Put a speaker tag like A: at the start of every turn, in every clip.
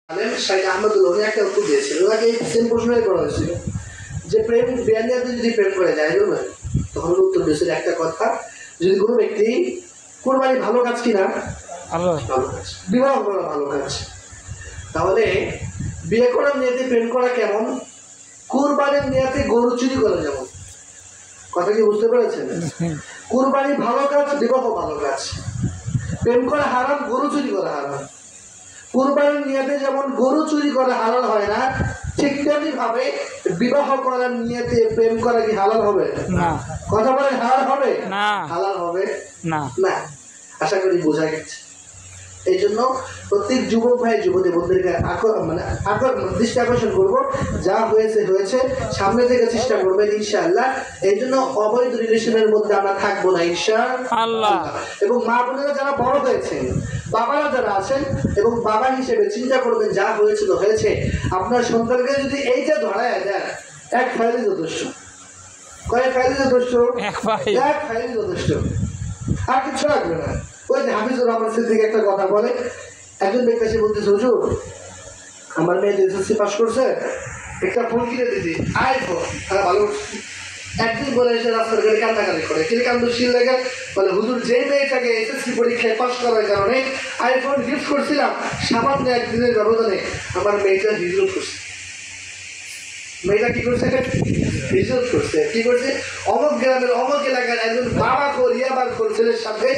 A: শাইখ আহমদুল্লাহ উনি একটা উত্তর দিয়েছিল, ওনাকে সেম প্রশ্নই করা হয়েছিল যে প্রেম বিয়ানিয়াতে যদি প্রেম করে যায় না, তখন উত্তর দিয়েছিল একটা কথা, যদি কোনো ব্যক্তি কোরবানি ভালো কাজ কিনা ভালো কাজ, বিবাহ করা ভালো কাজ, তাহলে বিয়ে করার নিয়তে প্রেম করা কেমন, কুরবানির নিয়তে গরু চুরি করা যেমন। কথা কি বুঝতে পেরেছেন? কুরবানি ভালো কাজ, বিবাহ ভালো কাজ। প্রেম করা হারাম, গরু চুরি করা হারাম। কুরবানির নিয়তে যেমন গরু চুরি করা হালাল হয় না, ঠিক তেমনি ভাবে বিবাহ করার নিয়তে প্রেম করা কি হালাল হবে না? কথা বলে হালাল হবে না? হালাল হবে না। না, আশা করি বোঝা গেছে। এই জন্য প্রত্যেক যুবক ভাই যুবতী বোনদেরকে দৃষ্টি আকর্ষণ করবো, যা হয়েছে হয়েছে, সামনে থেকে চেষ্টা করবেন ইনশাআল্লাহ। এই জন্য অবৈধ রিলেশনের মধ্যে আমরা থাকবো না ইনশাআল্লাহ। এবং মা বোনেরা যারা বড় হয়েছেন, বাবারা যারা আছেন, এবং বাবা হিসেবে চিন্তা করবেন যা হয়েছিল হয়েছে, আপনার সন্তানকে যদি এইটা ধরায় দেন, এক ফাইলে যথেষ্ট। কয়েক ফাইলে যথেষ্ট, এক ফাইলে যথেষ্ট, আর কিছু লাগবে না। ওই যে হাফিজুর রহমান সিদ্দিক একটা কথা বলে, একজন ব্যক্তি এসে বলতেছে, হুজুর আমার মেয়ে এসএসসি পাস করছে, একটা ফোন কিনে দিদি, আইফোন। হ্যাঁ, ভালো। একদিন বলে এসে রাস্তার গাড়ি কান্নাকানি করে, কিনে কান্দশীল লেগে বলে, হুজুর যে মেয়েটাকে এসএসসি পরীক্ষায় পাস করার কারণে আইফোন গিফট করছিলাম, সামান্য একদিনের ব্যবধানে আমার মেয়েটা হিজরত করছে। মেয়েটা কি করছে? হিজরত করছে। কি করছে? অমুক গ্রামের অমুক এলাকার একজন বাবা খোর, ইয়াবার খোর ছেলের সাথে,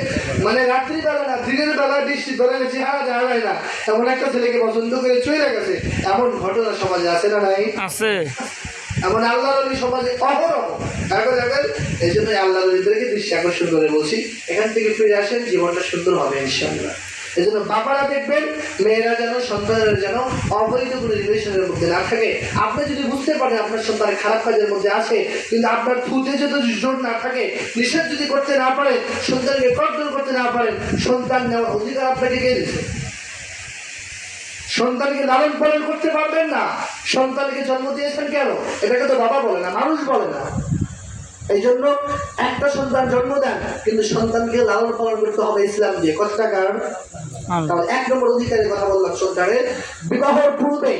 A: মানে রাত্রিবেলা না দিনের বেলা বৃষ্টি ধরে চেহারা যায় না এমন একটা ছেলেকে পছন্দ করে চলে গেছে। এমন ঘটনা সমাজে আছে না নাই? আছে। এমন আল্লাহ নবী সমাজে অহরহ এখন। এই জন্য আল্লাহ নবীদেরকে দৃষ্টি আকর্ষণ করে বলছি, এখান থেকে ফিরে আসেন, জীবনটা সুন্দর হবে ইনশাআল্লাহ। এই জন্য বাবারা দেখবেন মেয়েরা যেন, সন্তানেরা যেন অবৈধ কোনো রিলেশনের মধ্যে না থাকে। আপনি যদি বুঝতে পারেন আপনার সন্তান খারাপ কাজের মধ্যে আছে, কিন্তু আপনার খুঁজে যদি জোর না থাকে, নিষেধ যদি করতে না পারেন, সন্তানকে কন্ট্রোল করতে না পারেন, সন্তান নেওয়ার অধিকার আপনাকে কে দিচ্ছে? সন্তানকে লালন পালন করতে পারবেন না। সন্তানকে জন্ম দিয়েছেন কেন? এটাকে তো বাবা বলে না, মানুষ বলে না। এই জন্য একটা সন্তান জন্ম দেন, কিন্তু সন্তানকে লালন পালন করতে হবে ইসলাম দিয়ে। কতটা কারণ? তাহলে এক নম্বর অধিকারের কথা বললাম, সন্তানের বিবাহের পূর্বে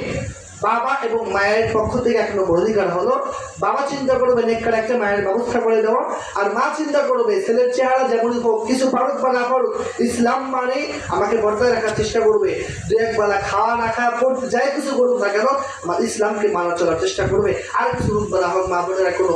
A: বাবা এবং মায়ের পক্ষ থেকে এক নম্বর অধিকার হলো, বাবা চিন্তা করবে নেককার একটা মায়ের ব্যবস্থা করে দেওয়া, আর মা চিন্তা করবে ছেলের চেহারা যেমনই হোক, কিছু পারুক বা না পারুক, ইসলাম মানে আমাকে বজায় রাখার চেষ্টা করবে। দু একবেলা খাওয়া না খাওয়া পড়তে যাই কিছু করুক না কেন, আমার ইসলামকে মানা চলার চেষ্টা করবে। আর কিছু হোক বা না হোক, মা বোনেরা কোনো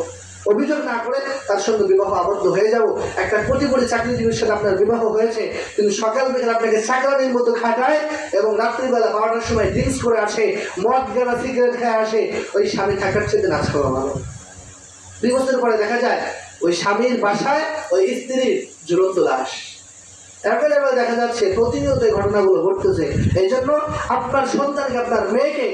A: অভিযোগ না করে তার সঙ্গে বিবাহ আবদ্ধ হয়ে যাবো। একটা কোটি কোটি চাকরিজীবীর সাথে আপনার বিবাহ হয়েছে, কিন্তু সকাল বিকেল আপনাকে চাকরানির মতো খাটায়, এবং রাত্রিবেলা 12টার সময় ড্রিঙ্কস করে আসে, মদ গেলা সিগারেট খেয়ে আসে, ওই স্বামী থাকার চেয়ে না খাওয়া ভালো। 2 বছর পরে দেখা যায় ওই স্বামীর বাসায় ওই স্ত্রীর ঝুলন্ত লাশ। একেবারে দেখা যাচ্ছে প্রতিনিয়ত এই ঘটনাগুলো ঘটতেছে। এই জন্য আপনার সন্তানকে, আপনার মেয়েকে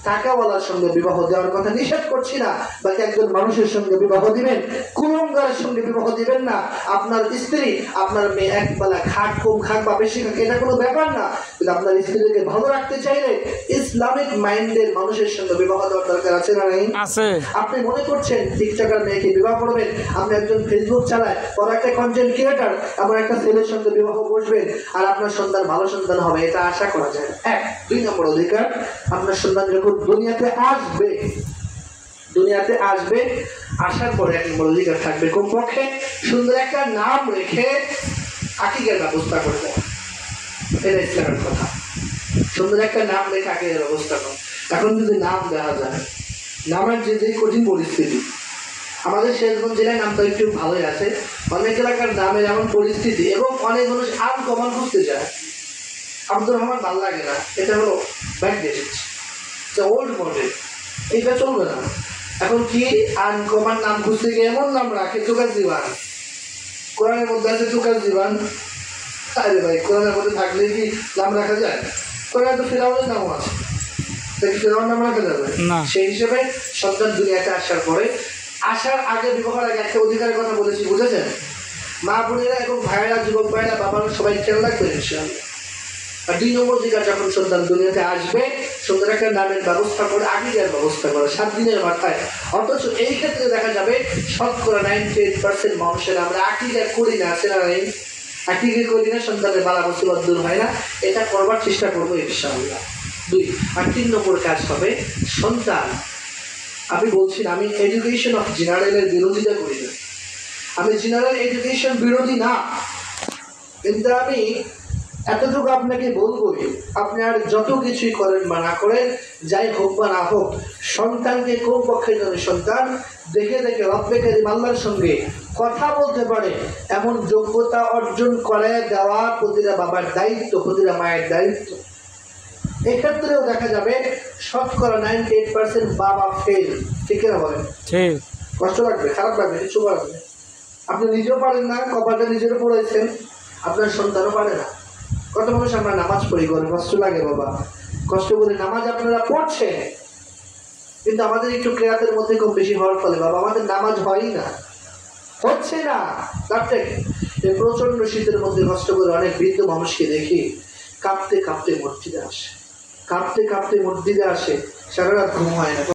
A: টাকাওয়ালার সঙ্গে বিবাহ দেওয়ার কথা নিষেধ করছি না, বাকি একজন মানুষের সঙ্গে বিবাহ দিবেন, কুলঙ্গারের সঙ্গে বিবাহ দিবেন না। আপনার স্ত্রী, আপনার মেয়ে একবেলা খাক কম খাক বা বেশি খাক, এটা কোনো ব্যাপার না, কিন্তু আপনার স্ত্রীকে ভালো রাখতে চাইলে ইসলামিক মাইন্ডের মানুষের সঙ্গে বিবাহ দেওয়ার দরকার আছে না নাই? আছে। আপনি মনে করছেন টিকটকার মেয়েকে বিবাহ করবেন, আপনি একজন ফেসবুক চালায়, বড় একটা কন্টেন্ট ক্রিয়েটার, এমন একটা ছেলের সঙ্গে বিবাহ বসবেন, আর আপনার সন্তান ভালো সন্তান হবে এটা আশা করা যায় না। 2 নম্বর অধিকার, আপনার সন্তান যখন দুনিয়াতে আসবে, আসার পরে 1 নম্বর অধিকার থাকবে, কমপক্ষে সুন্দর একটা নাম রেখে আকিকার ব্যবস্থা করে দেওয়া। এটা ইসলামের কথা। সুন্দর একটা নাম রেখে আকিকার ব্যবস্থা করা। এখন যদি নাম দেওয়া যায়, নামের যে কঠিন পরিস্থিতি, আমাদের শেরগঞ্জ জেলায় নামটা একটু ভালোই আছে, অনেক এলাকার নামের এমন পরিস্থিতি, এবং অনেক মানুষ আনকমন খুঁজতে যায়। আব্দুর রহমান ভালো লাগে না, এটা হলো ব্যাকডেট, ওল্ড মডেল, এইটা চলবে না। এখন কি আনকমন নাম খুঁজতে গিয়ে এমন নাম রাখে, তুকার জীবান। কোরআনের মধ্যে আছে তুকার জীবান। আরে ভাই, কোরআনের মধ্যে থাকলে কি নাম রাখা যায়? কোরআনে তো ফেরাউনের নামও আছে, ফেরাউন নাম রাখা যাবে না। সেই হিসেবে সন্তান দুনিয়াতে আসার আগে, বিবাহের আগে একটা অধিকারের কথা বলেছি, বুঝেছেন? মা বোনেরা এবং ভাইয়েরা, যুবক ভাইয়েরা, বাবারা সবাই খেয়াল রাখবেন ইনশাআল্লাহ। আর 2 নম্বর অধিকার, যখন সন্তান দুনিয়াতে আসবে, সুন্দর একটা নামের ব্যবস্থা করে, আকিকার ব্যবস্থা করে 7 দিনের মাথায়। অথচ এই ক্ষেত্রে দেখা যাবে শতকরা 98% মানুষের আমরা আকিকা করি না, আছে না নাই? আকিকা করি না, সন্তানের বালা মুসিবত দূর হয় না। এটা করবার চেষ্টা করবো ইনশাআল্লাহ। 2 আর 3 নম্বর কাজ হবে সন্তান। আমি বলছি না আমি এডুকেশন অফ জেনারেলের বিরোধিতা করি না, আমি জেনারেল এডুকেশন বিরোধী না, কিন্তু আমি এতটুকু আপনাকে বলবোই, আপনি আর যত কিছুই করেন বা না করেন, যাই হোক বা না হোক, সন্তানকে কোন পক্ষে যেন সন্তান দেখে দেখে রব্বে কারীম আল্লাহর সঙ্গে কথা বলতে পারে এমন যোগ্যতা অর্জন করে দেওয়া প্রতিটা বাবার দায়িত্ব, প্রতিটা মায়ের দায়িত্ব। এক্ষেত্রেও দেখা যাবে শতকরা 98% বাবা ফেল। ঠিক না বলেন? কষ্ট লাগবে, খারাপ লাগবে, কিছু করার নেই। আপনি নিজেও পারেন না, কপালটা নিজেরও পড়েছেন, আপনার সন্তানও পারে না। কত মানুষ আমরা নামাজ পড়ি করে কষ্ট লাগে বাবা, কষ্ট করে নামাজ আপনারা পড়ছেন, কিন্তু আমাদের একটু ক্রিয়াতের মধ্যে কম বেশি হওয়ার ফলে বাবা আমাদের নামাজ হয়ই না, হচ্ছে না। তারপরে এই প্রচন্ড শীতের মধ্যে কষ্ট করে অনেক বৃদ্ধ মানুষকে দেখি কাঁপতে কাঁপতে মসজিদে আসে, কাঁপতে কাঁপতে মসজিদে আসে, সারা রাত ঘুম হয় না।